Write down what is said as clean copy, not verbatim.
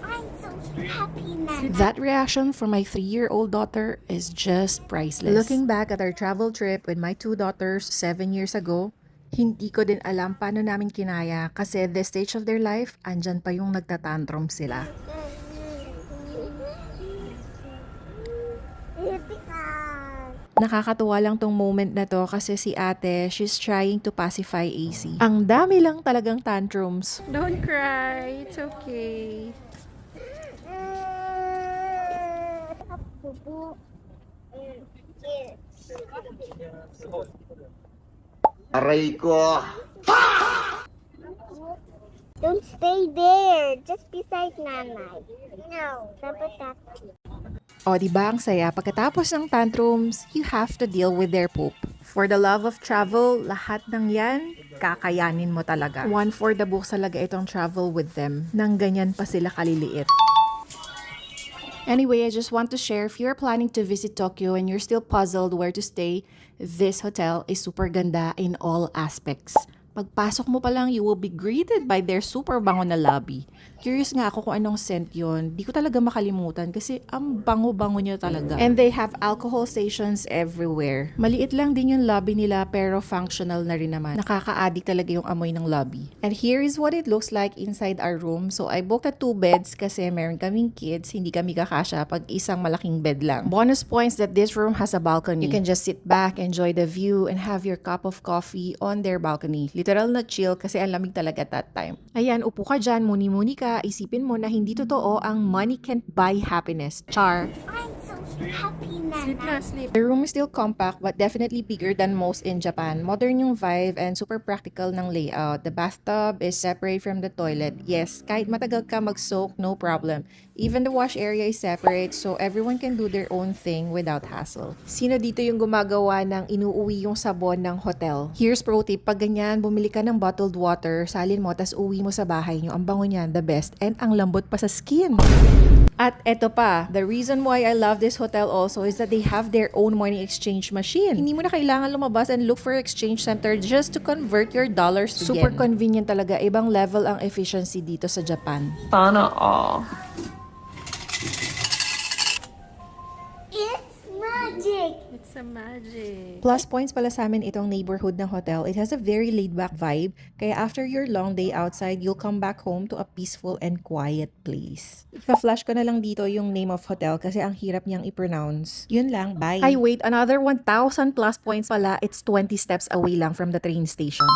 I'm so happy now. That reaction from my 3-year-old daughter is just priceless. Looking back at our travel trip with my 2 daughters 7 years ago, hindi ko din alam paano namin kinaya kasi at this stage of their life, andyan pa yung nagtatantrum sila. Nakakatuwa lang tong moment na to kasi si ate, she's trying to pacify AC. Ang dami lang talagang tantrums. Don't cry. It's okay. Aray ko! Don't stay there. Just beside Nanay. No, dapat that. O, diba ang saya? Pagkatapos ng tantrums, you have to deal with their poop. For the love of travel, lahat ng yan, kakayanin mo talaga. One for the books talaga itong travel with them. Nang ganyan pa sila kaliliit. Anyway, I just want to share, if you're planning to visit Tokyo and you're still puzzled where to stay, this hotel is super ganda in all aspects. Pagpasok mo pa lang, you will be greeted by their super bango na lobby. Curious nga ako kung anong scent yun. Di ko talaga makalimutan kasi ang bango-bango niya talaga. And they have alcohol stations everywhere. Maliit lang din yung lobby nila pero functional na rin naman. Nakaka-addict talaga yung amoy ng lobby. And here is what it looks like inside our room. So I booked 2 beds kasi meron kaming kids. Hindi kami kakasya pag isang malaking bed lang. Bonus points that this room has a balcony. You can just sit back, enjoy the view, and have your cup of coffee on their balcony. Literal na chill kasi ang lamig talaga at that time. Ayan, upo ka dyan, muni-muni ka. Isipin mo na hindi totoo ang money can't buy happiness. Char. I'm so happy now. Sleep na, sleep. The room is still compact but definitely bigger than most in Japan. Modern yung vibe and super practical ng layout. The bathtub is separate from the toilet. Yes, kahit matagal ka mag-soak, no problem. Even the wash area is separate so everyone can do their own thing without hassle. Sino dito yung gumagawa ng inuuwi yung sabon ng hotel? Here's pro tip, pag ganyan, bumili ka ng bottled water, salin mo, tas uwi mo sa bahay nyo. Ang bango niyan, the best. And ang lambot pa sa skin. At eto pa, the reason why I love this hotel also is that they have their own money exchange machine. Hindi mo na kailangan lumabas and look for exchange center just to convert your dollars to yen. Super convenient talaga. Ibang level ang efficiency dito sa Japan. Sana all. It's magic. It's a magic. Plus points pala sa amin itong neighborhood ng hotel. It has a very laid-back vibe. Kaya after your long day outside, you'll come back home to a peaceful and quiet place. Ipa-flash ko na lang dito yung name of hotel kasi ang hirap niyang i-pronounce. Yun lang, bye! Ay wait, another 1,000 plus points pala. It's 20 steps away lang from the train station.